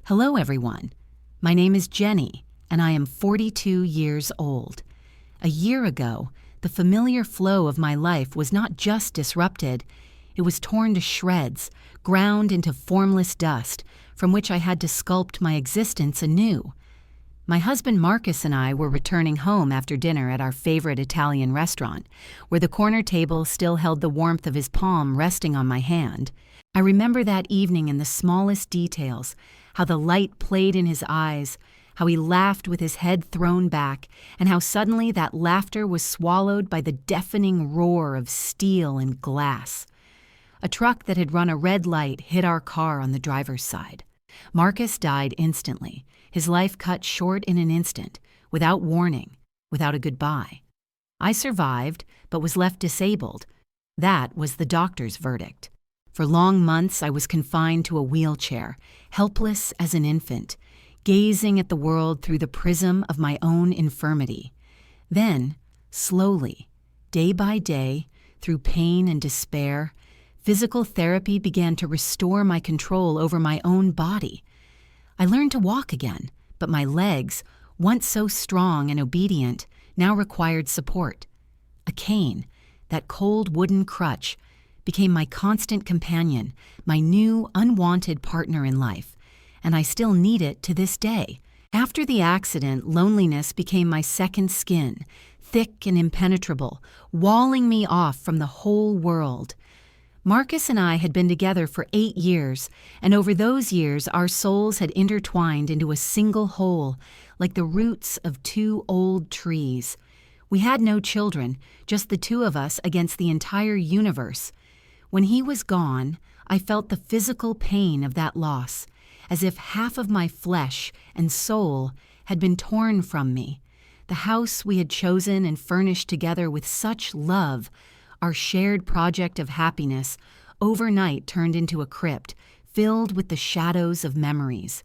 Hello, everyone. My name is Jenny, and I am 42 years old. A year ago, the familiar flow of my life was not just disrupted, it was torn to shreds, ground into formless dust, from which I had to sculpt my existence anew. My husband Marcus and I were returning home after dinner at our favorite Italian restaurant, where the corner table still held the warmth of his palm resting on my hand. I remember that evening in the smallest details, how the light played in his eyes, how he laughed with his head thrown back, and how suddenly that laughter was swallowed by the deafening roar of steel and glass. A truck that had run a red light hit our car on the driver's side. Marcus died instantly, his life cut short in an instant, without warning, without a goodbye. I survived, but was left disabled. That was the doctor's verdict. For long months, I was confined to a wheelchair, helpless as an infant, gazing at the world through the prism of my own infirmity. Then, slowly, day by day, through pain and despair, physical therapy began to restore my control over my own body. I learned to walk again, but my legs, once so strong and obedient, now required support. A cane, that cold wooden crutch, became my constant companion, my new, unwanted partner in life, and I still need it to this day. After the accident, loneliness became my second skin, thick and impenetrable, walling me off from the whole world. Marcus and I had been together for 8 years, and over those years our souls had intertwined into a single whole, like the roots of 2 old trees. We had no children, just the 2 of us against the entire universe. When he was gone, I felt the physical pain of that loss, as if half of my flesh and soul had been torn from me. The house we had chosen and furnished together with such love, our shared project of happiness, overnight turned into a crypt, filled with the shadows of memories.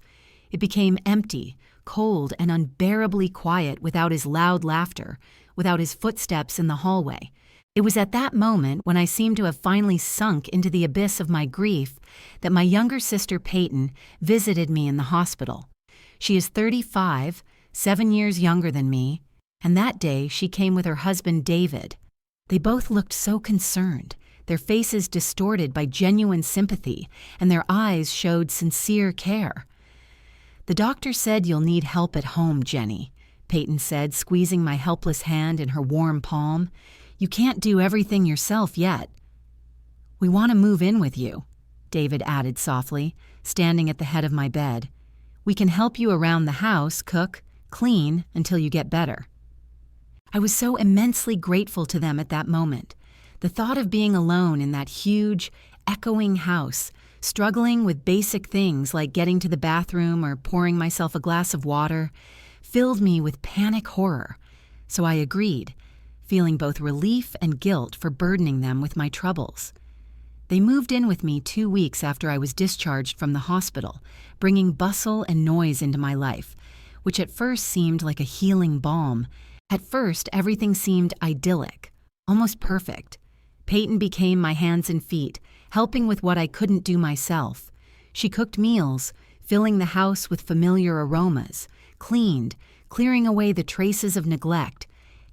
It became empty, cold, and unbearably quiet without his loud laughter, without his footsteps in the hallway. It was at that moment, when I seemed to have finally sunk into the abyss of my grief, that my younger sister Peyton visited me in the hospital. She is 35, 7 years younger than me, and that day she came with her husband David. They both looked so concerned, their faces distorted by genuine sympathy, and their eyes showed sincere care. "The doctor said you'll need help at home, Jenny," Peyton said, squeezing my helpless hand in her warm palm. "You can't do everything yourself yet." "We want to move in with you," David added softly, standing at the head of my bed. "We can help you around the house, cook, clean, until you get better." I was so immensely grateful to them at that moment. The thought of being alone in that huge, echoing house, struggling with basic things like getting to the bathroom or pouring myself a glass of water, filled me with panic horror. So I agreed, feeling both relief and guilt for burdening them with my troubles. They moved in with me 2 weeks after I was discharged from the hospital, bringing bustle and noise into my life, which at first seemed like a healing balm. At first, everything seemed idyllic, almost perfect. Peyton became my hands and feet, helping with what I couldn't do myself. She cooked meals, filling the house with familiar aromas, cleaned, clearing away the traces of neglect,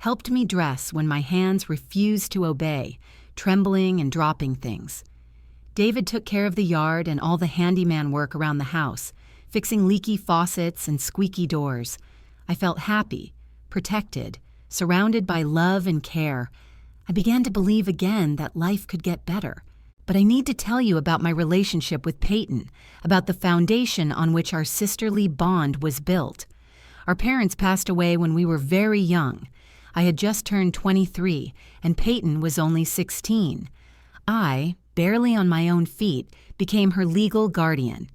helped me dress when my hands refused to obey, trembling and dropping things. David took care of the yard and all the handyman work around the house, fixing leaky faucets and squeaky doors. I felt happy, protected, surrounded by love and care. I began to believe again that life could get better. But I need to tell you about my relationship with Peyton, about the foundation on which our sisterly bond was built. Our parents passed away when we were very young. I had just turned 23, and Peyton was only 16. I, barely on my own feet, became her legal guardian.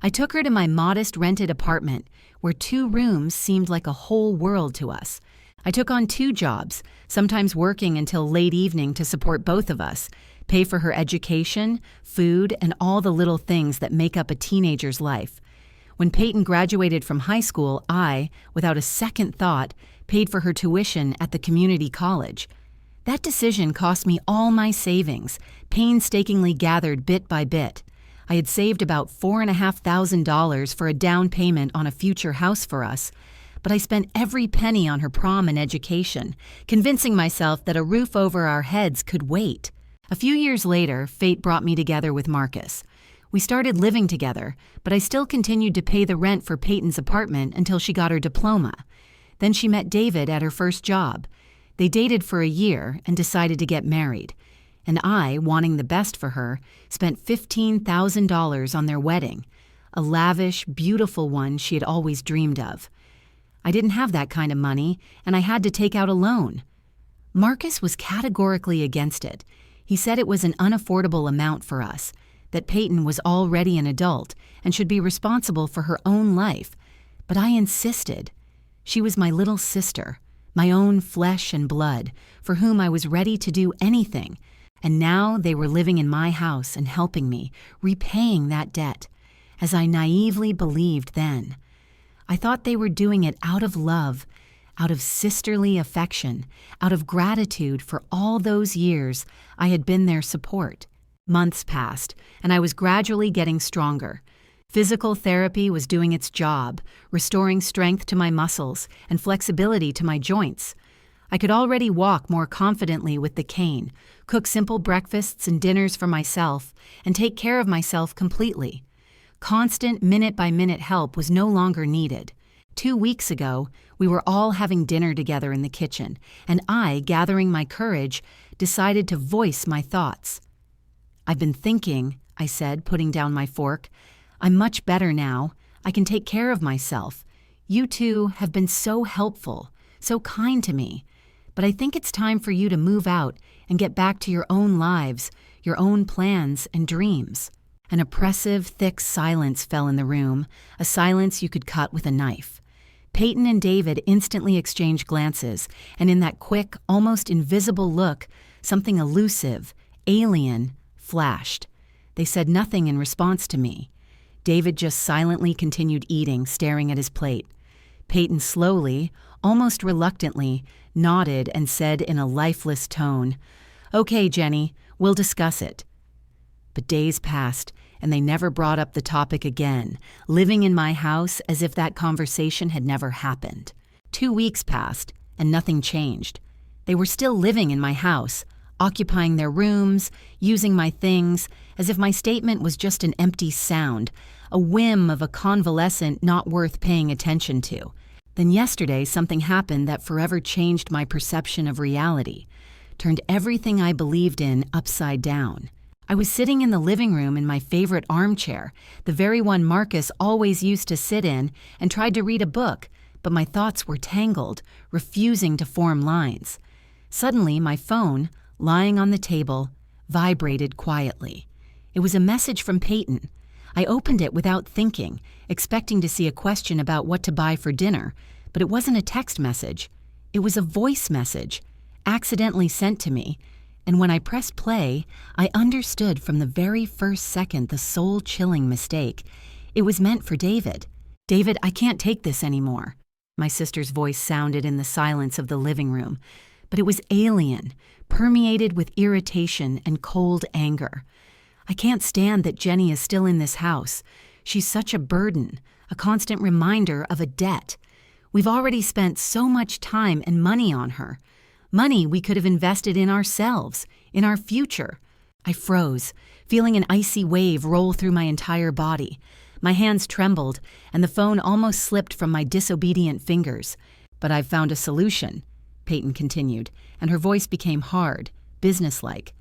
I took her to my modest rented apartment, where 2 rooms seemed like a whole world to us. I took on 2 jobs, sometimes working until late evening to support both of us, pay for her education, food, and all the little things that make up a teenager's life. When Peyton graduated from high school, I, without a second thought, paid for her tuition at the community college. That decision cost me all my savings, painstakingly gathered bit by bit. I had saved about $4,500 for a down payment on a future house for us, but I spent every penny on her prom and education, convincing myself that a roof over our heads could wait. A few years later, fate brought me together with Marcus. We started living together, but I still continued to pay the rent for Peyton's apartment until she got her diploma. Then she met David at her first job. They dated for a year and decided to get married. And I, wanting the best for her, spent $15,000 on their wedding, a lavish, beautiful one she had always dreamed of. I didn't have that kind of money, and I had to take out a loan. Marcus was categorically against it. He said it was an unaffordable amount for us, that Peyton was already an adult and should be responsible for her own life. But I insisted. She was my little sister, my own flesh and blood, for whom I was ready to do anything. And now they were living in my house and helping me, repaying that debt, as I naively believed then. I thought they were doing it out of love, out of sisterly affection, out of gratitude for all those years I had been their support. Months passed, and I was gradually getting stronger. Physical therapy was doing its job, restoring strength to my muscles and flexibility to my joints. I could already walk more confidently with the cane, cook simple breakfasts and dinners for myself, and take care of myself completely. Constant minute-by-minute help was no longer needed. 2 weeks ago, we were all having dinner together in the kitchen, and I, gathering my courage, decided to voice my thoughts. "I've been thinking," I said, putting down my fork. "I'm much better now. I can take care of myself. You two have been so helpful, so kind to me. But I think it's time for you to move out and get back to your own lives, your own plans and dreams." An oppressive, thick silence fell in the room, a silence you could cut with a knife. Peyton and David instantly exchanged glances, and in that quick, almost invisible look, something elusive, alien, flashed. They said nothing in response to me. David just silently continued eating, staring at his plate. Peyton slowly, almost reluctantly, nodded and said in a lifeless tone, "Okay, Jenny, we'll discuss it." But days passed, and they never brought up the topic again, living in my house as if that conversation had never happened. 2 weeks passed, and nothing changed. They were still living in my house, occupying their rooms, using my things, as if my statement was just an empty sound, a whim of a convalescent not worth paying attention to. Then yesterday, something happened that forever changed my perception of reality, turned everything I believed in upside down. I was sitting in the living room in my favorite armchair, the very one Marcus always used to sit in, and tried to read a book, but my thoughts were tangled, refusing to form lines. Suddenly, my phone, lying on the table, vibrated quietly. It was a message from Peyton. I opened it without thinking, expecting to see a question about what to buy for dinner, but it wasn't a text message. It was a voice message, accidentally sent to me, and when I pressed play, I understood from the very first second the soul-chilling mistake. It was meant for David. "David, I can't take this anymore." My sister's voice sounded in the silence of the living room, but it was alien, permeated with irritation and cold anger. "I can't stand that Jenny is still in this house. She's such a burden, a constant reminder of a debt. We've already spent so much time and money on her. Money we could have invested in ourselves, in our future." I froze, feeling an icy wave roll through my entire body. My hands trembled, and the phone almost slipped from my disobedient fingers. "But I've found a solution," Peyton continued, and her voice became hard, businesslike.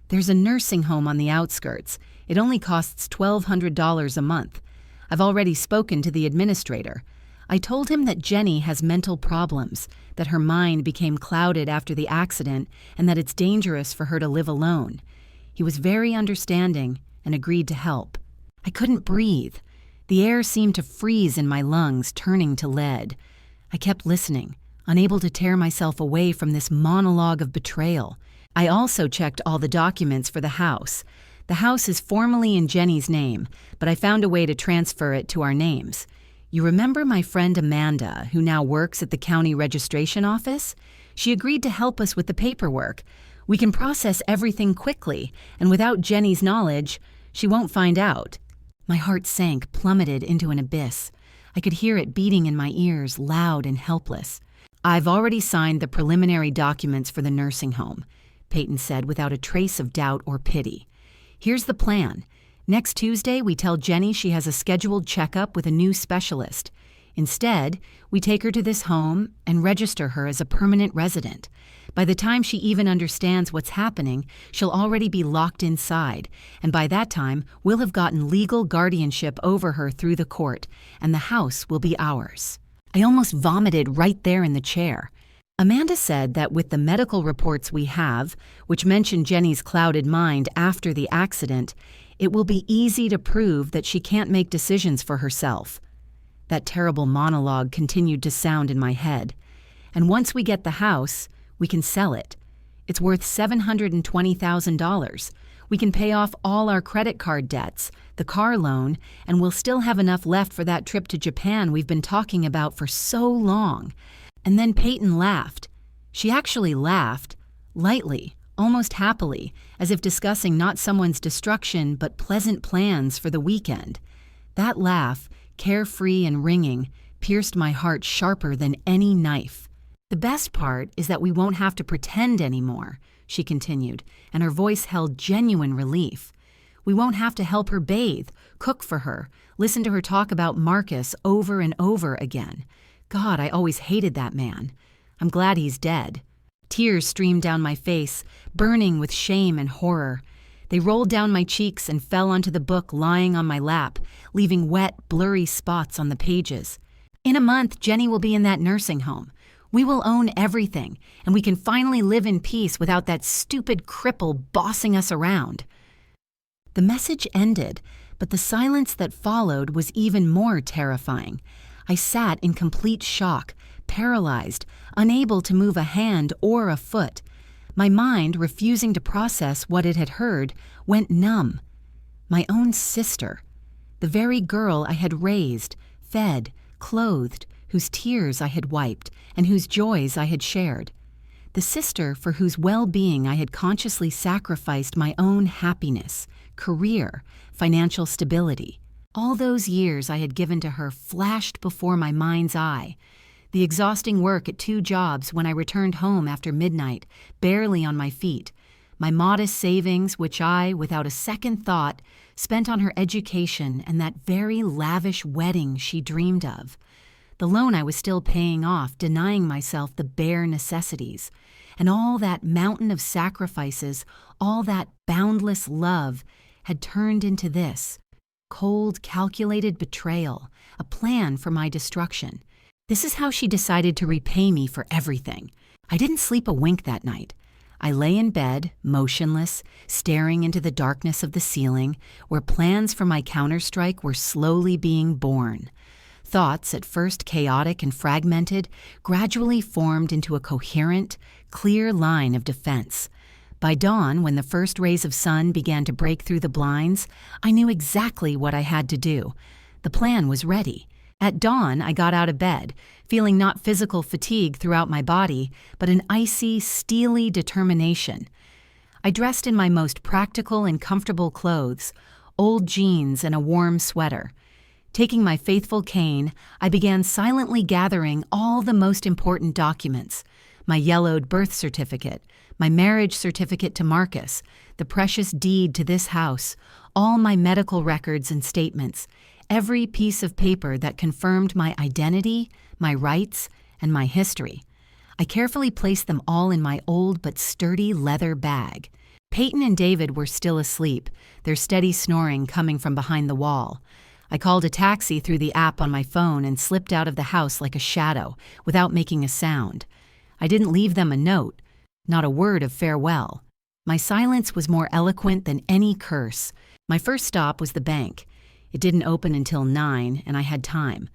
"There's a nursing home on the outskirts. It only costs $1,200 a month. I've already spoken to the administrator. I told him that Jenny has mental problems, that her mind became clouded after the accident, and that it's dangerous for her to live alone. He was very understanding and agreed to help. I couldn't breathe. The air seemed to freeze in my lungs, turning to lead. I kept listening, unable to tear myself away from this monologue of betrayal. I also checked all the documents for the house. The house is formally in Jenny's name, but I found a way to transfer it to our names. You remember my friend Amanda, who now works at the county registration office? She agreed to help us with the paperwork. We can process everything quickly, and without Jenny's knowledge, She won't find out." My heart sank, plummeted into an abyss. I could hear it beating in my ears, loud and helpless. "I've already signed the preliminary documents for the nursing home," Peyton said without a trace of doubt or pity. "Here's the plan. Next Tuesday, we tell Jenny she has a scheduled checkup with a new specialist. Instead, we take her to this home and register her as a permanent resident. By the time she even understands what's happening, she'll already be locked inside, and by that time, we'll have gotten legal guardianship over her through the court, and the house will be ours." I almost vomited right there in the chair. Amanda said that with the medical reports we have, which mention Jenny's clouded mind after the accident, it will be easy to prove that she can't make decisions for herself. That terrible monologue continued to sound in my head. And once we get the house, we can sell it. It's worth $720,000. We can pay off all our credit card debts, the car loan, and we'll still have enough left for that trip to Japan we've been talking about for so long. And then Peyton laughed. She actually laughed, lightly, almost happily, as if discussing not someone's destruction but pleasant plans for the weekend. That laugh, carefree and ringing, pierced my heart sharper than any knife. "The best part is that we won't have to pretend anymore," she continued, and her voice held genuine relief. "We won't have to help her bathe, cook for her, listen to her talk about Marcus over and over again. God, I always hated that man. I'm glad he's dead." Tears streamed down my face, burning with shame and horror. They rolled down my cheeks and fell onto the book lying on my lap, leaving wet, blurry spots on the pages. "In a month, Jenny will be in that nursing home. We will own everything, and we can finally live in peace without that stupid cripple bossing us around." The message ended, but the silence that followed was even more terrifying. I sat in complete shock, paralyzed, unable to move a hand or a foot. My mind, refusing to process what it had heard, went numb. My own sister, the very girl I had raised, fed, clothed, whose tears I had wiped, and whose joys I had shared. The sister for whose well-being I had consciously sacrificed my own happiness, career, financial stability. All those years I had given to her flashed before my mind's eye. The exhausting work at 2 jobs when I returned home after midnight, barely on my feet. My modest savings, which I, without a second thought, spent on her education and that very lavish wedding she dreamed of. The loan I was still paying off, denying myself the bare necessities. And all that mountain of sacrifices, all that boundless love, had turned into this. Cold, calculated betrayal, a plan for my destruction. This is how she decided to repay me for everything. I didn't sleep a wink that night. I lay in bed, motionless, staring into the darkness of the ceiling, where plans for my counterstrike were slowly being born. Thoughts, at first chaotic and fragmented, gradually formed into a coherent, clear line of defense. By dawn, when the first rays of sun began to break through the blinds, I knew exactly what I had to do. The plan was ready. At dawn, I got out of bed, feeling not physical fatigue throughout my body, but an icy, steely determination. I dressed in my most practical and comfortable clothes, old jeans and a warm sweater. Taking my faithful cane, I began silently gathering all the most important documents: my yellowed birth certificate, my marriage certificate to Marcus, the precious deed to this house, all my medical records and statements, every piece of paper that confirmed my identity, my rights, and my history. I carefully placed them all in my old but sturdy leather bag. Peyton and David were still asleep, their steady snoring coming from behind the wall. I called a taxi through the app on my phone and slipped out of the house like a shadow, without making a sound. I didn't leave them a note, not a word of farewell. My silence was more eloquent than any curse. My first stop was the bank. It didn't open until 9, and I had time.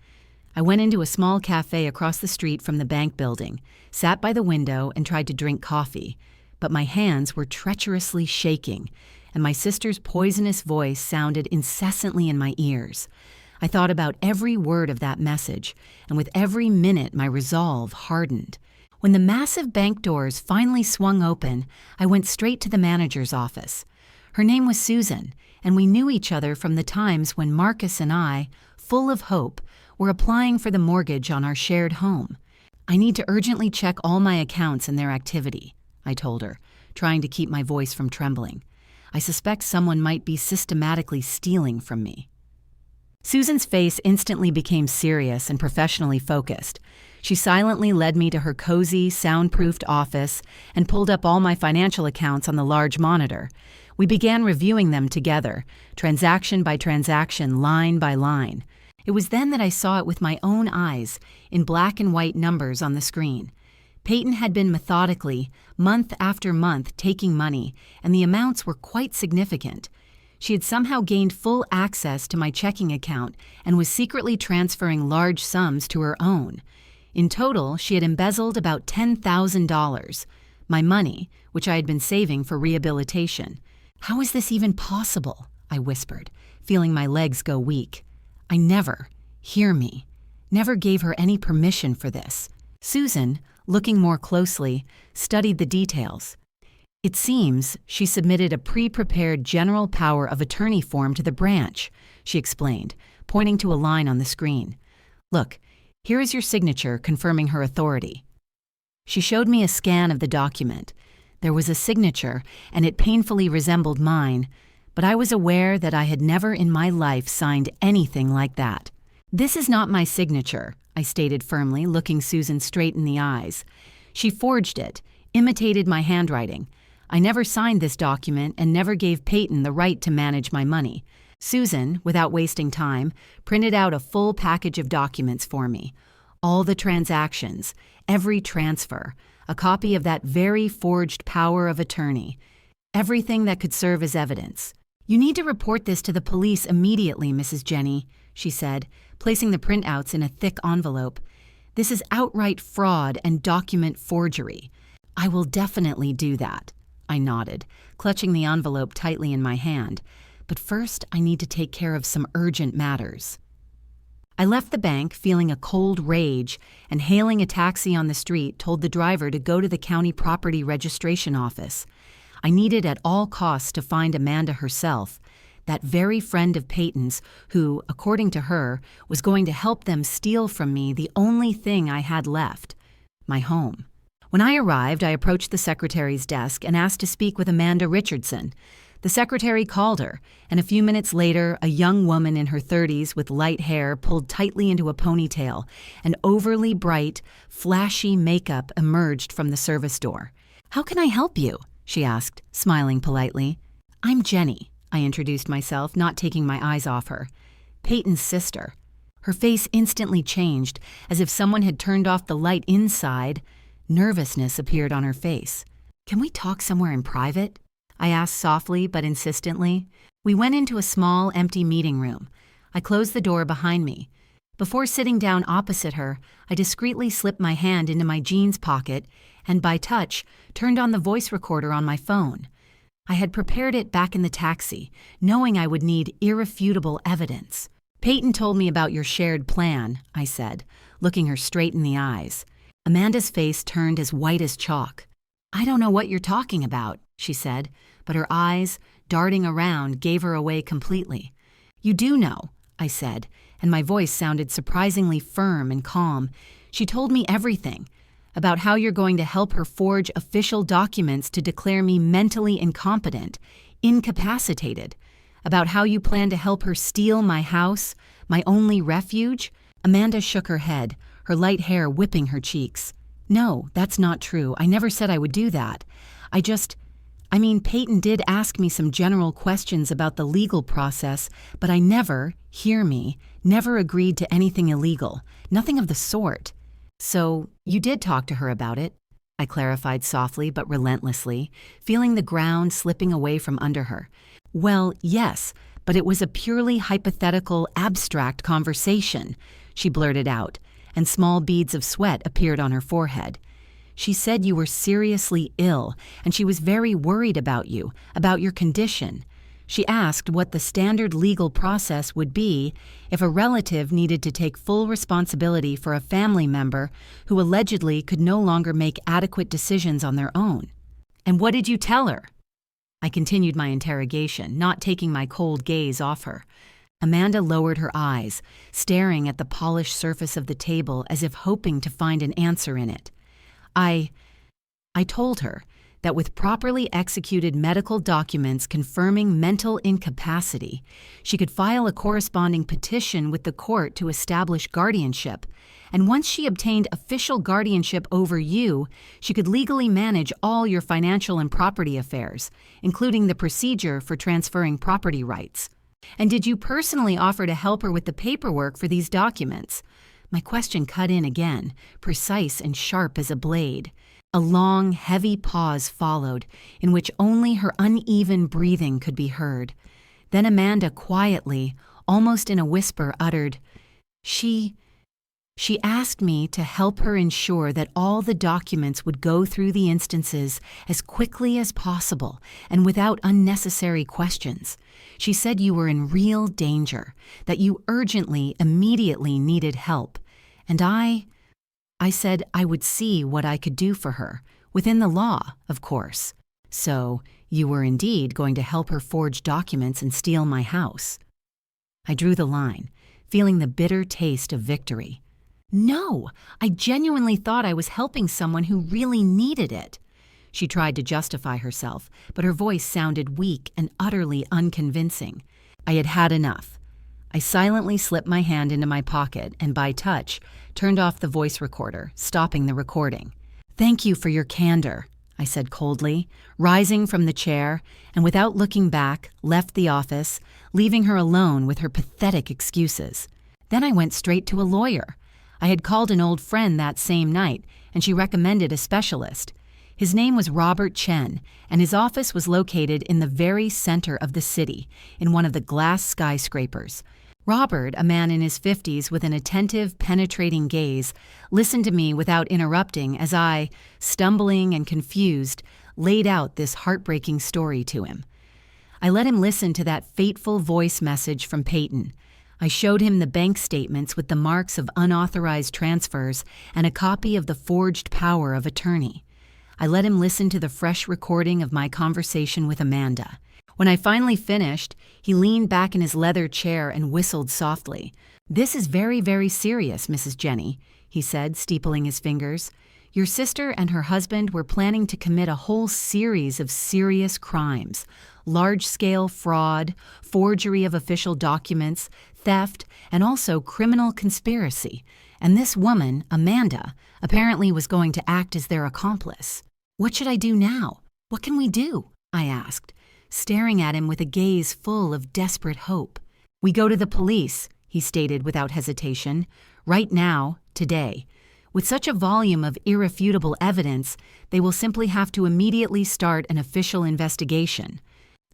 I went into a small cafe across the street from the bank building, sat by the window, and tried to drink coffee. But my hands were treacherously shaking, and my sister's poisonous voice sounded incessantly in my ears. I thought about every word of that message, and with every minute my resolve hardened. When the massive bank doors finally swung open, I went straight to the manager's office. Her name was Susan, and we knew each other from the times when Marcus and I, full of hope, were applying for the mortgage on our shared home. I need to urgently check all my accounts and their activity, I told her, trying to keep my voice from trembling. I suspect someone might be systematically stealing from me. Susan's face instantly became serious and professionally focused. She silently led me to her cozy, soundproofed office and pulled up all my financial accounts on the large monitor. We began reviewing them together, transaction by transaction, line by line. It was then that I saw it with my own eyes, in black and white numbers on the screen. Peyton had been methodically, month after month, taking money, and the amounts were quite significant. She had somehow gained full access to my checking account and was secretly transferring large sums to her own. In total, she had embezzled about $10,000, my money, which I had been saving for rehabilitation. "How is this even possible?" I whispered, feeling my legs go weak. I never, hear me, never gave her any permission for this. Susan, looking more closely, studied the details. It seems she submitted a pre-prepared general power of attorney form to the branch, she explained, pointing to a line on the screen. "Look, here is your signature confirming her authority." She showed me a scan of the document. There was a signature, and it painfully resembled mine, but I was aware that I had never in my life signed anything like that. "This is not my signature," I stated firmly, looking Susan straight in the eyes. "She forged it, imitated my handwriting. I never signed this document and never gave Peyton the right to manage my money." Susan, without wasting time, printed out a full package of documents for me. All the transactions, every transfer, a copy of that very forged power of attorney, everything that could serve as evidence. "You need to report this to the police immediately, Mrs. Jenny," she said, placing the printouts in a thick envelope. "This is outright fraud and document forgery." "I will definitely do that," I nodded, clutching the envelope tightly in my hand. "But first, I need to take care of some urgent matters." I left the bank feeling a cold rage and, hailing a taxi on the street, told the driver to go to the county property registration office. I needed at all costs to find Amanda herself, that very friend of Peyton's who, according to her, was going to help them steal from me the only thing I had left, my home. When I arrived, I approached the secretary's desk and asked to speak with Amanda Richardson. The secretary called her, and a few minutes later, a young woman in her 30s with light hair pulled tightly into a ponytail and overly bright, flashy makeup emerged from the service door. "How can I help you?" she asked, smiling politely. "I'm Jenny," I introduced myself, not taking my eyes off her. "Peyton's sister." Her face instantly changed, as if someone had turned off the light inside. Nervousness appeared on her face. "Can we talk somewhere in private?" I asked softly but insistently. We went into a small, empty meeting room. I closed the door behind me. Before sitting down opposite her, I discreetly slipped my hand into my jeans pocket and, by touch, turned on the voice recorder on my phone. I had prepared it back in the taxi, knowing I would need irrefutable evidence. "Peyton told me about your shared plan," I said, looking her straight in the eyes. Amanda's face turned as white as chalk. "I don't know what you're talking about," she said, but her eyes, darting around, gave her away completely. "You do know," I said, and my voice sounded surprisingly firm and calm. "She told me everything, about how you're going to help her forge official documents to declare me mentally incompetent, incapacitated, about how you plan to help her steal my house, my only refuge." Amanda shook her head, her light hair whipping her cheeks. "No, that's not true. I never said I would do that. Peyton did ask me some general questions about the legal process, but I never, hear me, never agreed to anything illegal. Nothing of the sort." "So, you did talk to her about it?" I clarified softly but relentlessly, feeling the ground slipping away from under her. "Well, yes, but it was a purely hypothetical, abstract conversation," she blurted out, and small beads of sweat appeared on her forehead. "She said you were seriously ill, and she was very worried about you, about your condition. She asked what the standard legal process would be if a relative needed to take full responsibility for a family member who allegedly could no longer make adequate decisions on their own." "And what did you tell her?" I continued my interrogation, not taking my cold gaze off her. Amanda lowered her eyes, staring at the polished surface of the table as if hoping to find an answer in it. I told her that with properly executed medical documents confirming mental incapacity, she could file a corresponding petition with the court to establish guardianship, and once she obtained official guardianship over you, she could legally manage all your financial and property affairs, including the procedure for transferring property rights. And did you personally offer to help her with the paperwork for these documents? My question cut in again, precise and sharp as a blade. A long, heavy pause followed, in which only her uneven breathing could be heard. Then Amanda quietly, almost in a whisper, uttered, She asked me to help her ensure that all the documents would go through the instances as quickly as possible and without unnecessary questions. She said you were in real danger, that you urgently, immediately needed help. And I said I would see what I could do for her, within the law, of course. So you were indeed going to help her forge documents and steal my house. I drew the line, feeling the bitter taste of victory. No, I genuinely thought I was helping someone who really needed it. She tried to justify herself, but her voice sounded weak and utterly unconvincing. I had had enough. I silently slipped my hand into my pocket and, by touch, turned off the voice recorder, stopping the recording. Thank you for your candor, I said coldly, rising from the chair, and without looking back, left the office, leaving her alone with her pathetic excuses. Then I went straight to a lawyer. I had called an old friend that same night, and she recommended a specialist. His name was Robert Chen, and his office was located in the very center of the city, in one of the glass skyscrapers. Robert, a man in his 50s with an attentive, penetrating gaze, listened to me without interrupting as I, stumbling and confused, laid out this heartbreaking story to him. I let him listen to that fateful voice message from Peyton. I showed him the bank statements with the marks of unauthorized transfers and a copy of the forged power of attorney. I let him listen to the fresh recording of my conversation with Amanda. When I finally finished, he leaned back in his leather chair and whistled softly. "This is very, very serious, Mrs. Jenny," he said, steepling his fingers. "Your sister and her husband were planning to commit a whole series of serious crimes. Large-scale fraud, forgery of official documents, theft, and also criminal conspiracy. And this woman, Amanda, apparently was going to act as their accomplice. What should I do now? What can we do?" I asked, staring at him with a gaze full of desperate hope. "We go to the police," he stated without hesitation. "Right now, today. With such a volume of irrefutable evidence, they will simply have to immediately start an official investigation.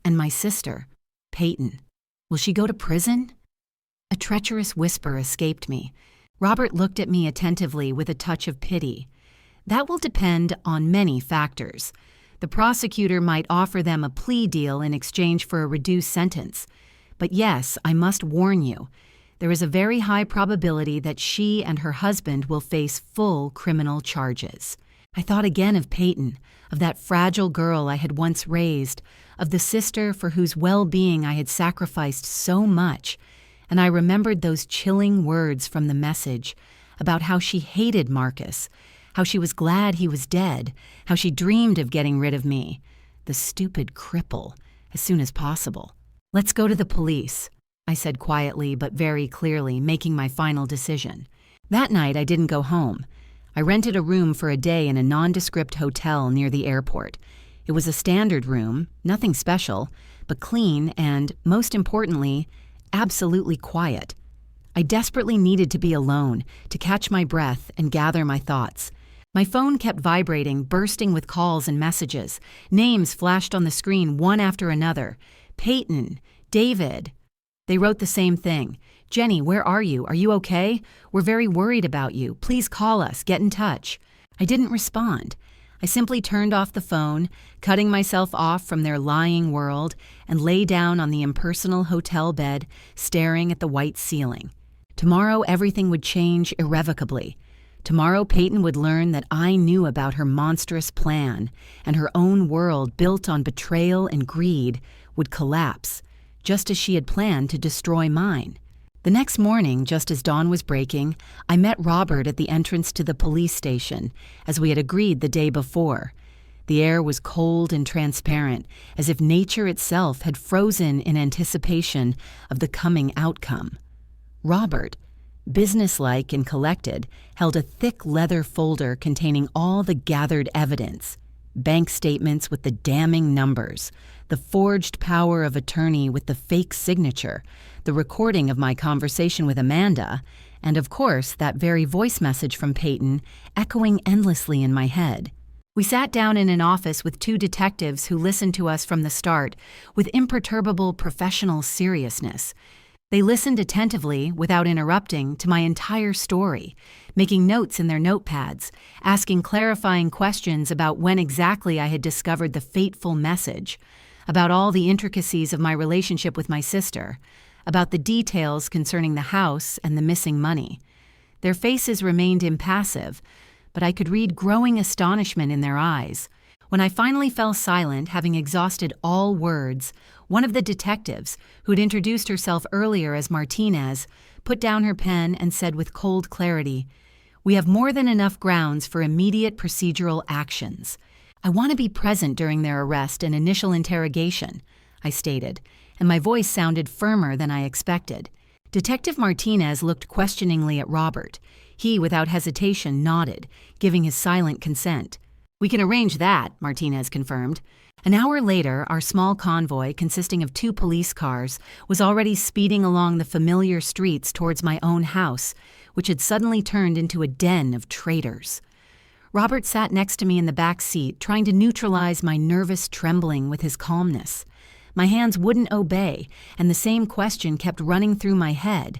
And my sister, Peyton, will she go to prison?" A treacherous whisper escaped me. Robert looked at me attentively with a touch of pity. "That will depend on many factors. The prosecutor might offer them a plea deal in exchange for a reduced sentence. But yes, I must warn you, there is a very high probability that she and her husband will face full criminal charges." I thought again of Peyton, of that fragile girl I had once raised, of the sister for whose well-being I had sacrificed so much, and I remembered those chilling words from the message about how she hated Marcus, how she was glad he was dead, how she dreamed of getting rid of me, the stupid cripple, as soon as possible. "Let's go to the police," I said quietly but very clearly, making my final decision. That night I didn't go home. I rented a room for a day in a nondescript hotel near the airport. It was a standard room, nothing special, but clean and, most importantly, absolutely quiet. I desperately needed to be alone, to catch my breath and gather my thoughts. My phone kept vibrating, bursting with calls and messages. Names flashed on the screen one after another. Peyton, David. They wrote the same thing. "Jenny, where are you? Are you okay? We're very worried about you. Please call us. Get in touch." I didn't respond. I simply turned off the phone, cutting myself off from their lying world, and lay down on the impersonal hotel bed, staring at the white ceiling. Tomorrow everything would change irrevocably. Tomorrow Peyton would learn that I knew about her monstrous plan, and her own world built on betrayal and greed would collapse, just as she had planned to destroy mine. The next morning, just as dawn was breaking, I met Robert at the entrance to the police station, as we had agreed the day before. The air was cold and transparent, as if nature itself had frozen in anticipation of the coming outcome. Robert, businesslike and collected, held a thick leather folder containing all the gathered evidence: bank statements with the damning numbers, the forged power of attorney with the fake signature, the recording of my conversation with Amanda, and of course that very voice message from Peyton echoing endlessly in my head. We sat down in an office with two detectives who listened to us from the start with imperturbable professional seriousness. They listened attentively, without interrupting, to my entire story, making notes in their notepads, asking clarifying questions about when exactly I had discovered the fateful message, about all the intricacies of my relationship with my sister, about the details concerning the house and the missing money. Their faces remained impassive, but I could read growing astonishment in their eyes. When I finally fell silent, having exhausted all words, one of the detectives, who had introduced herself earlier as Martinez, put down her pen and said with cold clarity, "We have more than enough grounds for immediate procedural actions. I want to be present during their arrest and initial interrogation," I stated, and my voice sounded firmer than I expected. Detective Martinez looked questioningly at Robert. He, without hesitation, nodded, giving his silent consent. "We can arrange that," Martinez confirmed. An hour later, our small convoy, consisting of 2 police cars, was already speeding along the familiar streets towards my own house, which had suddenly turned into a den of traitors. Robert sat next to me in the back seat, trying to neutralize my nervous trembling with his calmness. My hands wouldn't obey, and the same question kept running through my head.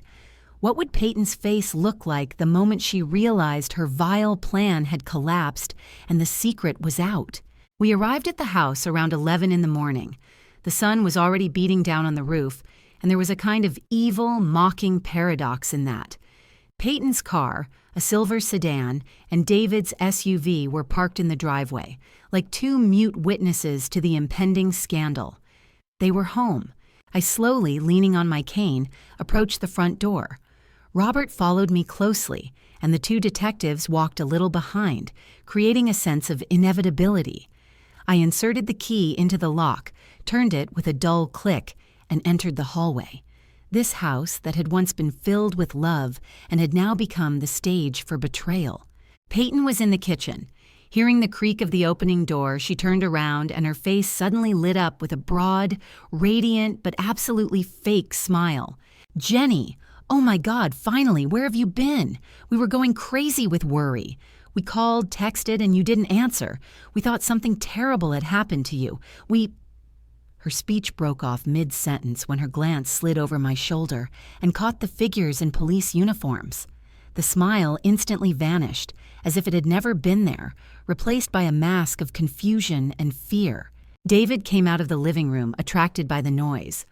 What would Peyton's face look like the moment she realized her vile plan had collapsed and the secret was out? We arrived at the house around 11 in the morning. The sun was already beating down on the roof, and there was a kind of evil, mocking paradox in that. Peyton's car, a silver sedan, and David's SUV were parked in the driveway, like 2 mute witnesses to the impending scandal. They were home. I slowly, leaning on my cane, approached the front door. Robert followed me closely, and the 2 detectives walked a little behind, creating a sense of inevitability. I inserted the key into the lock, turned it with a dull click, and entered the hallway. This house that had once been filled with love and had now become the stage for betrayal. Peyton was in the kitchen. Hearing the creak of the opening door, she turned around and her face suddenly lit up with a broad, radiant, but absolutely fake smile. "Jenny! Oh my God, finally, where have you been? We were going crazy with worry. We called, texted, and you didn't answer. We thought something terrible had happened to you. Her speech broke off mid-sentence when her glance slid over my shoulder and caught the figures in police uniforms. The smile instantly vanished, as if it had never been there, replaced by a mask of confusion and fear. David came out of the living room, attracted by the noise.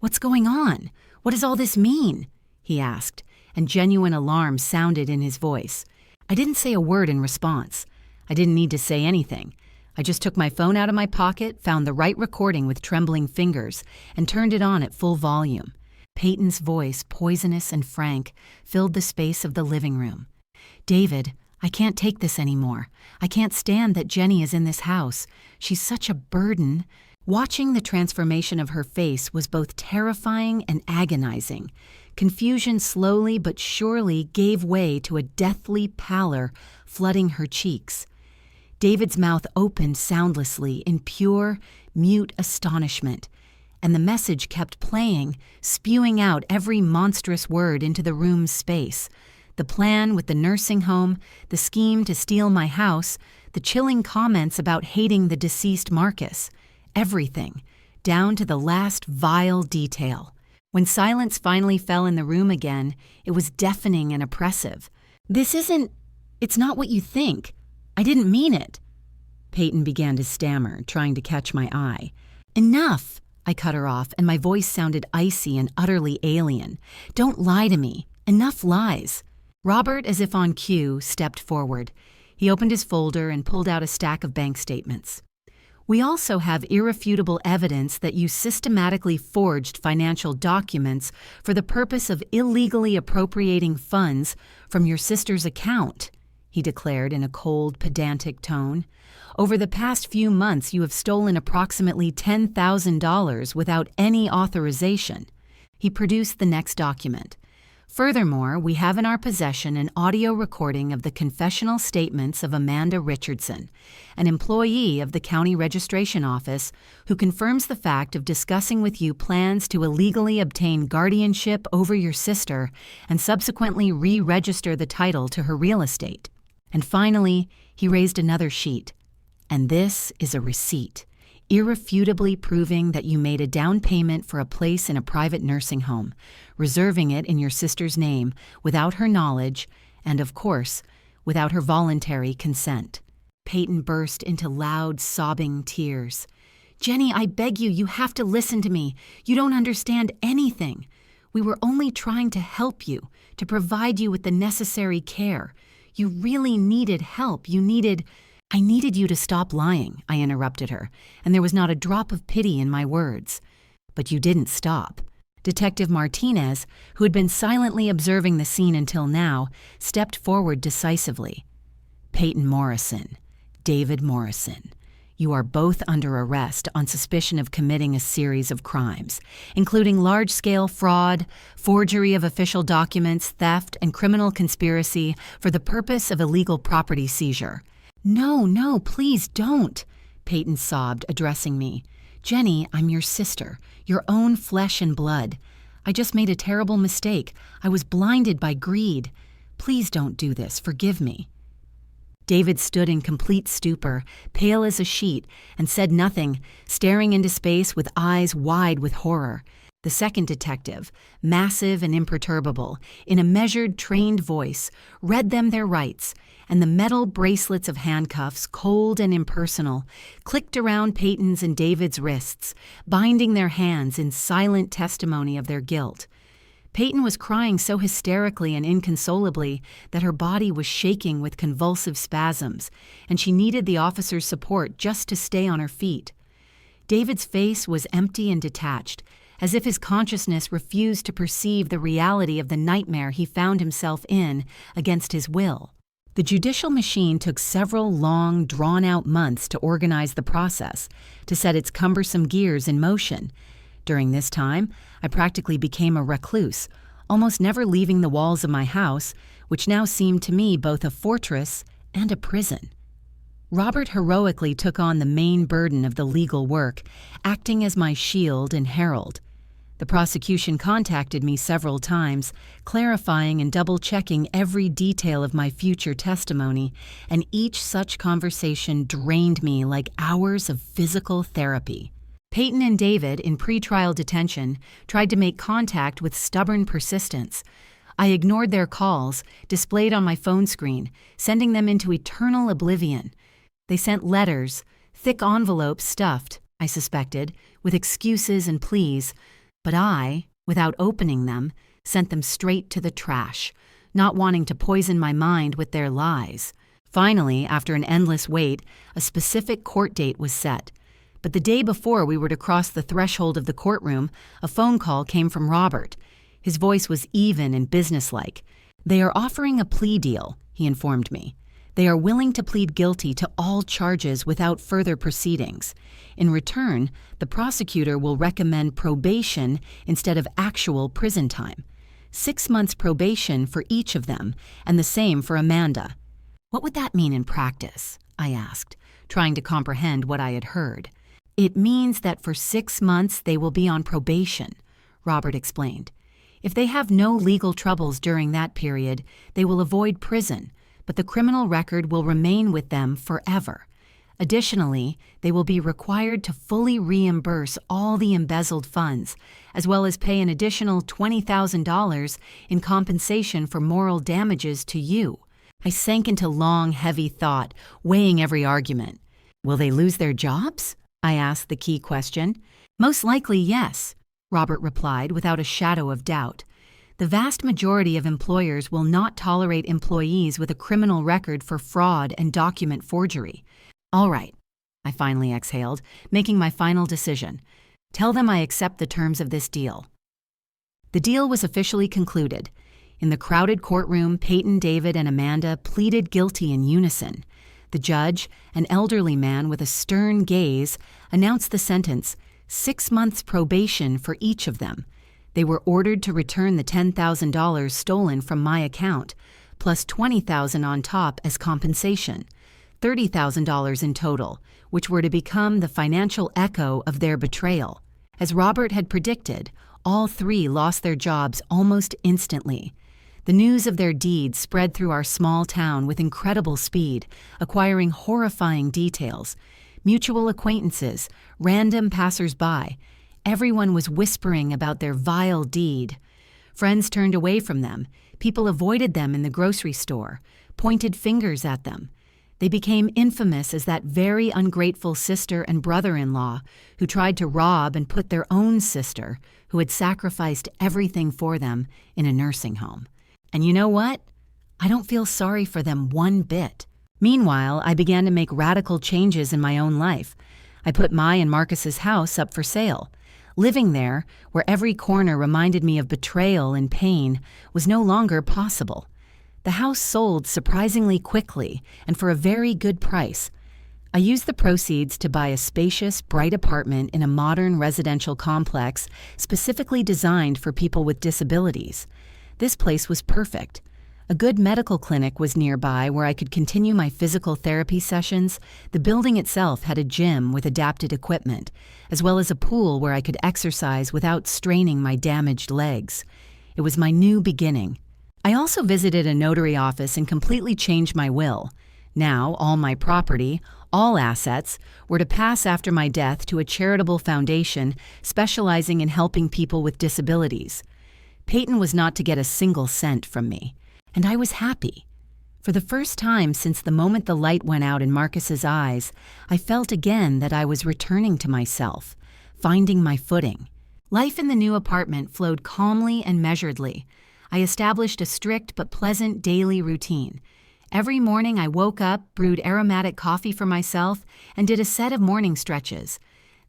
"What's going on? What does all this mean?" he asked, and genuine alarm sounded in his voice. I didn't say a word in response. I didn't need to say anything. I just took my phone out of my pocket, found the right recording with trembling fingers, and turned it on at full volume. Peyton's voice, poisonous and frank, filled the space of the living room. "David, I can't take this anymore. I can't stand that Jenny is in this house. She's such a burden." Watching the transformation of her face was both terrifying and agonizing. Confusion slowly but surely gave way to a deathly pallor flooding her cheeks. David's mouth opened soundlessly in pure, mute astonishment, and the message kept playing, spewing out every monstrous word into the room's space. The plan with the nursing home, the scheme to steal my house, the chilling comments about hating the deceased Marcus. Everything, down to the last vile detail. When silence finally fell in the room again, it was deafening and oppressive. It's not what you think. I didn't mean it." Peyton began to stammer, trying to catch my eye. "Enough!" I cut her off, and my voice sounded icy and utterly alien. "Don't lie to me. Enough lies." Robert, as if on cue, stepped forward. He opened his folder and pulled out a stack of bank statements. We also have irrefutable evidence that you systematically forged financial documents for the purpose of illegally appropriating funds from your sister's account, he declared in a cold, pedantic tone. Over the past few months, you have stolen approximately $10,000 without any authorization. He produced the next document. Furthermore, we have in our possession an audio recording of the confessional statements of Amanda Richardson, an employee of the County Registration Office who confirms the fact of discussing with you plans to illegally obtain guardianship over your sister and subsequently re-register the title to her real estate. And finally, he raised another sheet. And this is a receipt, irrefutably proving that you made a down payment for a place in a private nursing home, reserving it in your sister's name without her knowledge and, of course, without her voluntary consent. Peyton burst into loud, sobbing tears. "Jenny, I beg you, you have to listen to me. You don't understand anything. We were only trying to help you, to provide you with the necessary care. You really needed help. I needed you to stop lying," I interrupted her, and there was not a drop of pity in my words. But you didn't stop. Detective Martinez, who had been silently observing the scene until now, stepped forward decisively. "Peyton Morrison, David Morrison, you are both under arrest on suspicion of committing a series of crimes, including large-scale fraud, forgery of official documents, theft, and criminal conspiracy for the purpose of illegal property seizure." No, please don't," Peyton sobbed, addressing me. "Jenny, I'm your sister, your own flesh and blood. I just made a terrible mistake. I was blinded by greed. Please don't do this. Forgive me." David stood in complete stupor, pale as a sheet, and said nothing, staring into space with eyes wide with horror. The second detective, massive and imperturbable, in a measured, trained voice, read them their rights, and the metal bracelets of handcuffs, cold and impersonal, clicked around Peyton's and David's wrists, binding their hands in silent testimony of their guilt. Peyton was crying so hysterically and inconsolably that her body was shaking with convulsive spasms, and she needed the officer's support just to stay on her feet. David's face was empty and detached, as if his consciousness refused to perceive the reality of the nightmare he found himself in against his will. The judicial machine took several long, drawn-out months to organize the process, to set its cumbersome gears in motion. During this time, I practically became a recluse, almost never leaving the walls of my house, which now seemed to me both a fortress and a prison. Robert heroically took on the main burden of the legal work, acting as my shield and herald. The prosecution contacted me several times, clarifying and double-checking every detail of my future testimony, and each such conversation drained me like hours of physical therapy. Peyton and David, in pretrial detention, tried to make contact with stubborn persistence. I ignored their calls, displayed on my phone screen, sending them into eternal oblivion. They sent letters, thick envelopes stuffed, I suspected, with excuses and pleas, but I, without opening them, sent them straight to the trash, not wanting to poison my mind with their lies. Finally, after an endless wait, a specific court date was set. But the day before we were to cross the threshold of the courtroom, a phone call came from Robert. His voice was even and businesslike. "They are offering a plea deal," he informed me. "They are willing to plead guilty to all charges without further proceedings. In return, the prosecutor will recommend probation instead of actual prison time. 6 months probation for each of them, and the same for Amanda." "What would that mean in practice?" I asked, trying to comprehend what I had heard. "It means that for 6 months they will be on probation," Robert explained. "If they have no legal troubles during that period, they will avoid prison, but the criminal record will remain with them forever. Additionally, they will be required to fully reimburse all the embezzled funds, as well as pay an additional $20,000 in compensation for moral damages to you." I sank into long, heavy thought, weighing every argument. "Will they lose their jobs?" I asked the key question. "Most likely, yes," Robert replied without a shadow of doubt. The vast majority of employers will not tolerate employees with a criminal record for fraud and document forgery. All right, I finally exhaled, making my final decision. Tell them I accept the terms of this deal. The deal was officially concluded. In the crowded courtroom, Peyton, David, and Amanda pleaded guilty in unison. The judge, an elderly man with a stern gaze, announced the sentence, 6 months probation for each of them. They were ordered to return the $10,000 stolen from my account, plus $20,000 on top as compensation, $30,000 in total, which were to become the financial echo of their betrayal. As Robert had predicted, all three lost their jobs almost instantly. The news of their deeds spread through our small town with incredible speed, acquiring horrifying details. Mutual acquaintances, random passers-by, everyone was whispering about their vile deed. Friends turned away from them. People avoided them in the grocery store, pointed fingers at them. They became infamous as that very ungrateful sister and brother-in-law who tried to rob and put their own sister, who had sacrificed everything for them, in a nursing home. And you know what? I don't feel sorry for them one bit. Meanwhile, I began to make radical changes in my own life. I put my and Marcus's house up for sale. Living there, where every corner reminded me of betrayal and pain, was no longer possible. The house sold surprisingly quickly and for a very good price. I used the proceeds to buy a spacious, bright apartment in a modern residential complex specifically designed for people with disabilities. This place was perfect. A good medical clinic was nearby where I could continue my physical therapy sessions. The building itself had a gym with adapted equipment, as well as a pool where I could exercise without straining my damaged legs. It was my new beginning. I also visited a notary office and completely changed my will. Now, all my property, all assets, were to pass after my death to a charitable foundation specializing in helping people with disabilities. Peyton was not to get a single cent from me. And I was happy. For the first time since the moment the light went out in Marcus's eyes, I felt again that I was returning to myself, finding my footing. Life in the new apartment flowed calmly and measuredly. I established a strict but pleasant daily routine. Every morning I woke up, brewed aromatic coffee for myself, and did a set of morning stretches.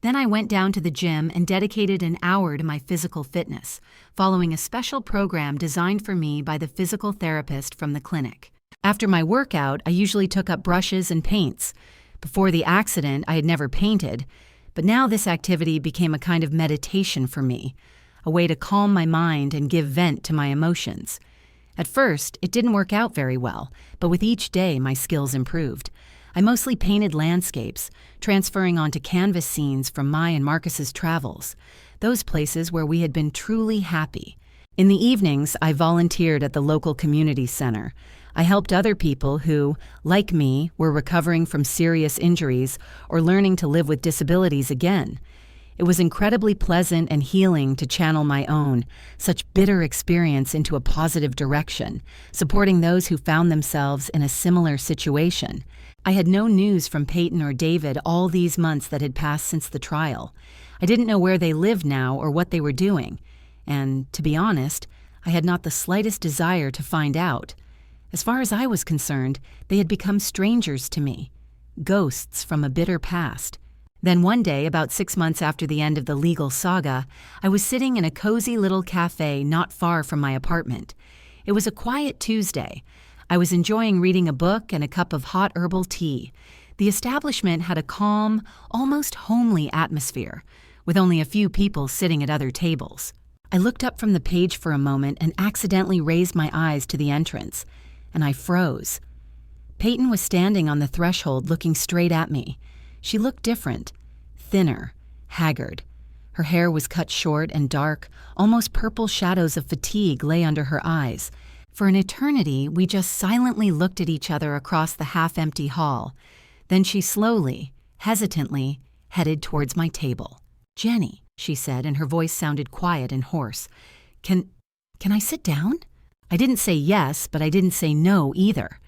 Then I went down to the gym and dedicated an hour to my physical fitness, following a special program designed for me by the physical therapist from the clinic. After my workout, I usually took up brushes and paints. Before the accident, I had never painted, but now this activity became a kind of meditation for me, a way to calm my mind and give vent to my emotions. At first, it didn't work out very well, but with each day, my skills improved. I mostly painted landscapes, transferring onto canvas scenes from my and Marcus's travels, those places where we had been truly happy. In the evenings, I volunteered at the local community center. I helped other people who, like me, were recovering from serious injuries or learning to live with disabilities again. It was incredibly pleasant and healing to channel my own, such bitter experience into a positive direction, supporting those who found themselves in a similar situation. I had no news from Peyton or David all these months that had passed since the trial. I didn't know where they lived now or what they were doing. And, to be honest, I had not the slightest desire to find out. As far as I was concerned, they had become strangers to me, ghosts from a bitter past. Then one day, about 6 months after the end of the legal saga, I was sitting in a cozy little cafe not far from my apartment. It was a quiet Tuesday. I was enjoying reading a book and a cup of hot herbal tea. The establishment had a calm, almost homely atmosphere, with only a few people sitting at other tables. I looked up from the page for a moment and accidentally raised my eyes to the entrance, and I froze. Peyton was standing on the threshold looking straight at me. She looked different, thinner, haggard. Her hair was cut short and dark, almost purple shadows of fatigue lay under her eyes. For an eternity, we just silently looked at each other across the half-empty hall. Then she slowly, hesitantly, headed towards my table. "Jenny," she said, and her voice sounded quiet and hoarse. Can I sit down?" I didn't say yes, but I didn't say no either.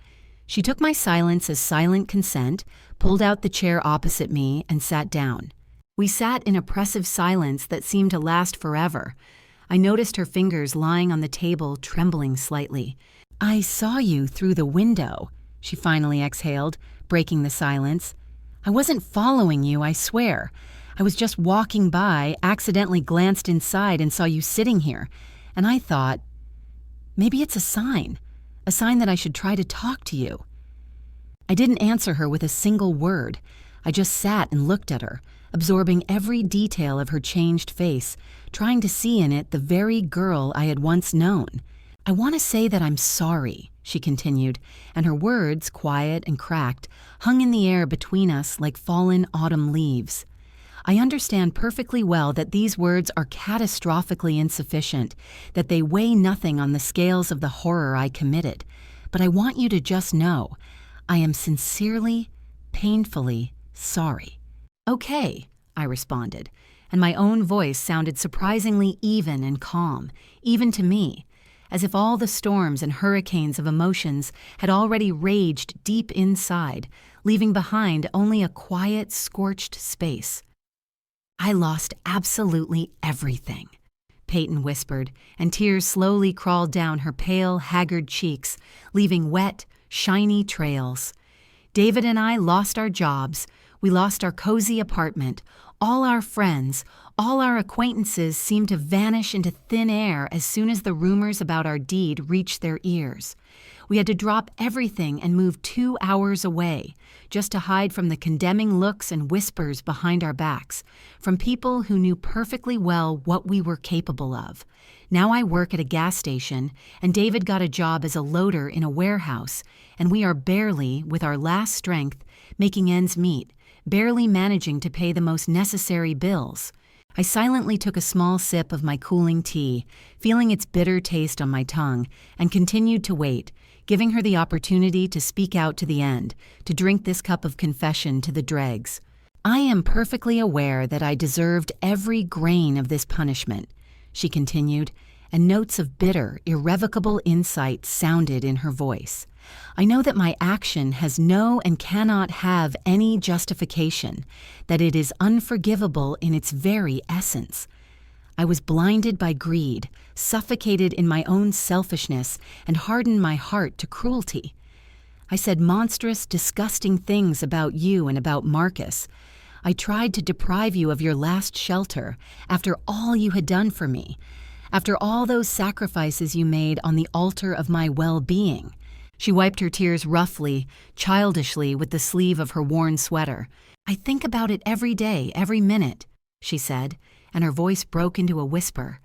She took my silence as silent consent, pulled out the chair opposite me, and sat down. We sat in oppressive silence that seemed to last forever. I noticed her fingers lying on the table, trembling slightly. "I saw you through the window," she finally exhaled, breaking the silence. "I wasn't following you, I swear. I was just walking by, accidentally glanced inside and saw you sitting here, and I thought, maybe it's a sign that I should try to talk to you." I didn't answer her with a single word. I just sat and looked at her, absorbing every detail of her changed face, trying to see in it the very girl I had once known. "I want to say that I'm sorry," she continued, and her words, quiet and cracked, hung in the air between us like fallen autumn leaves. "I understand perfectly well that these words are catastrophically insufficient, that they weigh nothing on the scales of the horror I committed, but I want you to just know, I am sincerely, painfully sorry." "Okay," I responded, and my own voice sounded surprisingly even and calm, even to me, as if all the storms and hurricanes of emotions had already raged deep inside, leaving behind only a quiet, scorched space. "I lost absolutely everything," Peyton whispered, and tears slowly crawled down her pale, haggard cheeks, leaving wet, shiny trails. "David and I lost our jobs. We lost our cozy apartment. All our friends, all our acquaintances seemed to vanish into thin air as soon as the rumors about our deed reached their ears. We had to drop everything and move 2 hours away, just to hide from the condemning looks and whispers behind our backs, from people who knew perfectly well what we were capable of. Now I work at a gas station, and David got a job as a loader in a warehouse, and we are barely, with our last strength, making ends meet, barely managing to pay the most necessary bills." I silently took a small sip of my cooling tea, feeling its bitter taste on my tongue, and continued to wait, giving her the opportunity to speak out to the end, to drink this cup of confession to the dregs. "I am perfectly aware that I deserved every grain of this punishment," she continued, and notes of bitter, irrevocable insight sounded in her voice. "I know that my action has no and cannot have any justification, that it is unforgivable in its very essence. I was blinded by greed, suffocated in my own selfishness, and hardened my heart to cruelty. I said monstrous, disgusting things about you and about Marcus. I tried to deprive you of your last shelter after all you had done for me, after all those sacrifices you made on the altar of my well-being." She wiped her tears roughly, childishly with the sleeve of her worn sweater. "I think about it every day, every minute," she said, and her voice broke into a whisper.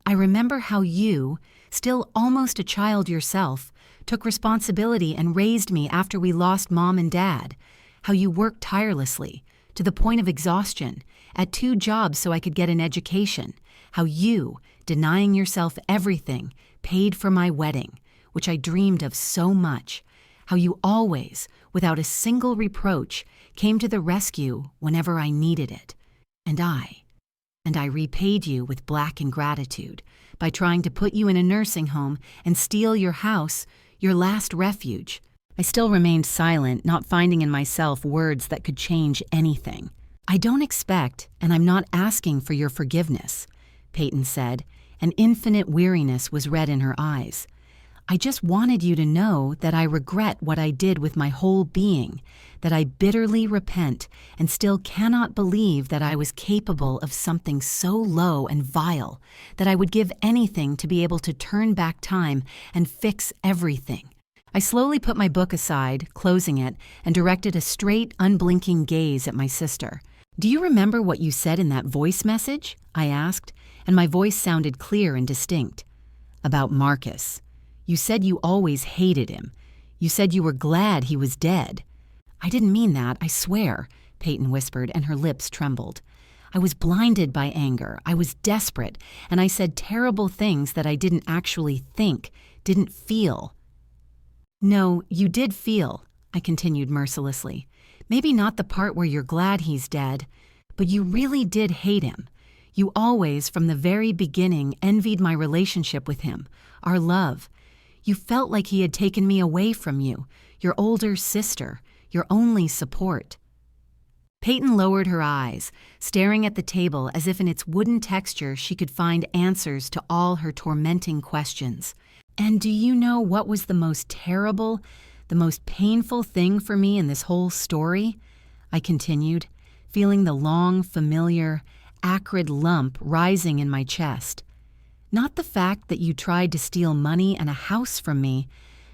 "I remember how you, still almost a child yourself, took responsibility and raised me after we lost Mom and Dad, how you worked tirelessly, to the point of exhaustion, at 2 jobs so I could get an education, how you, denying yourself everything, paid for my wedding, which I dreamed of so much, how you always, without a single reproach, came to the rescue whenever I needed it. And I repaid you with black ingratitude by trying to put you in a nursing home and steal your house, your last refuge." I still remained silent, not finding in myself words that could change anything. "I don't expect, and I'm not asking for your forgiveness," Peyton said, and infinite weariness was read in her eyes. "I just wanted you to know that I regret what I did with my whole being, that I bitterly repent and still cannot believe that I was capable of something so low and vile that I would give anything to be able to turn back time and fix everything." I slowly put my book aside, closing it, and directed a straight, unblinking gaze at my sister. "Do you remember what you said in that voice message?" I asked, and my voice sounded clear and distinct. "About Marcus. You said you always hated him. You said you were glad he was dead." "I didn't mean that, I swear," Peyton whispered, and her lips trembled. "I was blinded by anger. I was desperate, and I said terrible things that I didn't actually think, didn't feel." "No, you did feel," I continued mercilessly. "Maybe not the part where you're glad he's dead, but you really did hate him. You always, from the very beginning, envied my relationship with him, our love. You felt like he had taken me away from you, your older sister, your only support." Peyton lowered her eyes, staring at the table as if in its wooden texture she could find answers to all her tormenting questions. And do you know what was the most terrible, the most painful thing for me in this whole story? I continued, feeling the long, familiar, acrid lump rising in my chest. Not the fact that you tried to steal money and a house from me,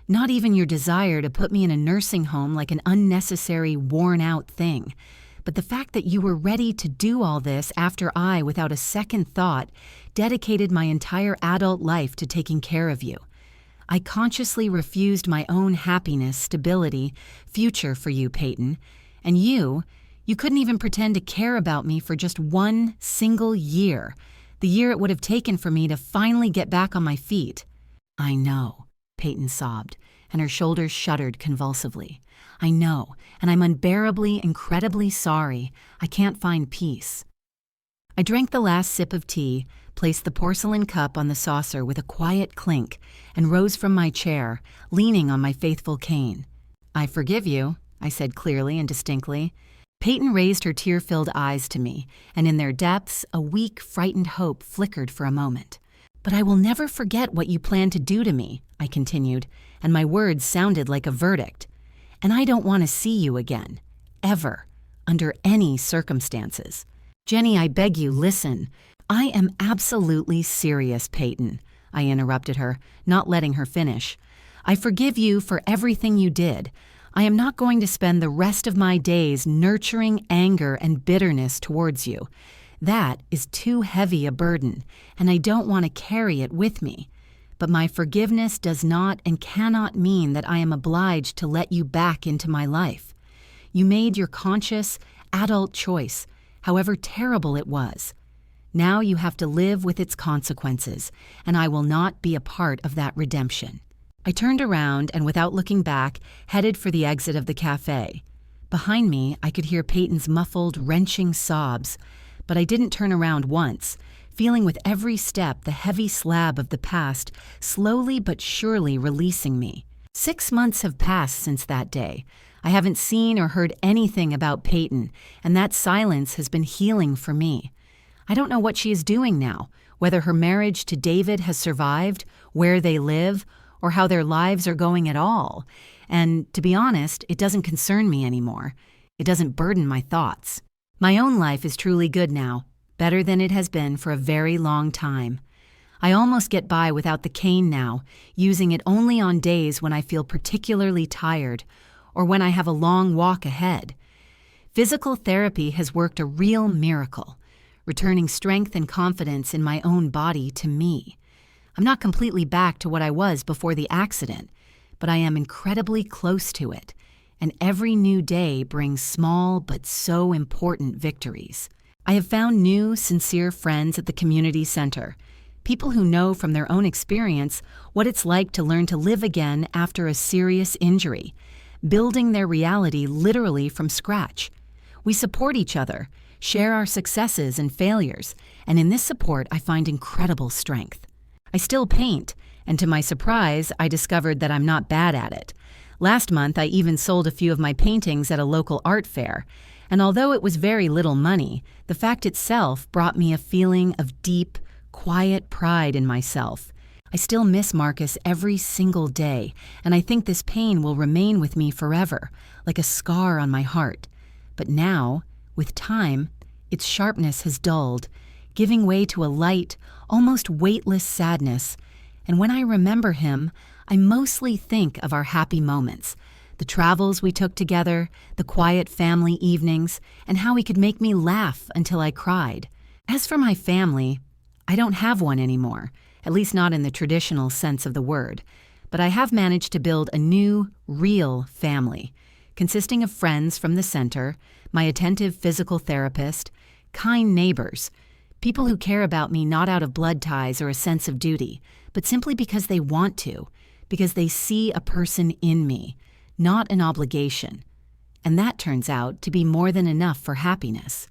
not even your desire to put me in a nursing home like an unnecessary, worn-out thing, but the fact that you were ready to do all this after I, without a second thought, dedicated my entire adult life to taking care of you. I consciously refused my own happiness, stability, future for you, Peyton. And you couldn't even pretend to care about me for just one single year, the year it would have taken for me to finally get back on my feet. I know, Peyton sobbed, and her shoulders shuddered convulsively. I know, and I'm unbearably, incredibly sorry. I can't find peace. I drank the last sip of tea, placed the porcelain cup on the saucer with a quiet clink, and rose from my chair, leaning on my faithful cane. I forgive you, I said clearly and distinctly. Peyton raised her tear-filled eyes to me, and in their depths, a weak, frightened hope flickered for a moment. But I will never forget what you plan to do to me, I continued, and my words sounded like a verdict. And I don't want to see you again, ever, under any circumstances. Jenny, I beg you, listen. I am absolutely serious, Peyton, I interrupted her, not letting her finish. I forgive you for everything you did. I am not going to spend the rest of my days nurturing anger and bitterness towards you. That is too heavy a burden, and I don't want to carry it with me. But my forgiveness does not and cannot mean that I am obliged to let you back into my life. You made your conscious, adult choice, however terrible it was. Now you have to live with its consequences, and I will not be a part of that redemption. I turned around and, without looking back, headed for the exit of the cafe. Behind me, I could hear Peyton's muffled, wrenching sobs, but I didn't turn around once, feeling with every step the heavy slab of the past slowly but surely releasing me. 6 months have passed since that day. I haven't seen or heard anything about Peyton, and that silence has been healing for me. I don't know what she is doing now, whether her marriage to David has survived, where they live, or how their lives are going at all. And to be honest, it doesn't concern me anymore. It doesn't burden my thoughts. My own life is truly good now, better than it has been for a very long time. I almost get by without the cane now, using it only on days when I feel particularly tired or when I have a long walk ahead. Physical therapy has worked a real miracle, returning strength and confidence in my own body to me. I'm not completely back to what I was before the accident, but I am incredibly close to it, and every new day brings small but so important victories. I have found new, sincere friends at the community center, people who know from their own experience what it's like to learn to live again after a serious injury, building their reality literally from scratch. We support each other, share our successes and failures, and in this support I find incredible strength. I still paint, and to my surprise, I discovered that I'm not bad at it. Last month, I even sold a few of my paintings at a local art fair, and although it was very little money, the fact itself brought me a feeling of deep, quiet pride in myself. I still miss Marcus every single day, and I think this pain will remain with me forever, like a scar on my heart. But now, with time, its sharpness has dulled, giving way to a light, almost weightless sadness, and when I remember him, I mostly think of our happy moments, the travels we took together, the quiet family evenings, and how he could make me laugh until I cried. As for my family, I don't have one anymore, at least not in the traditional sense of the word, but I have managed to build a new, real family, consisting of friends from the center, my attentive physical therapist, kind neighbors, people who care about me not out of blood ties or a sense of duty, but simply because they want to, because they see a person in me, not an obligation. And that turns out to be more than enough for happiness.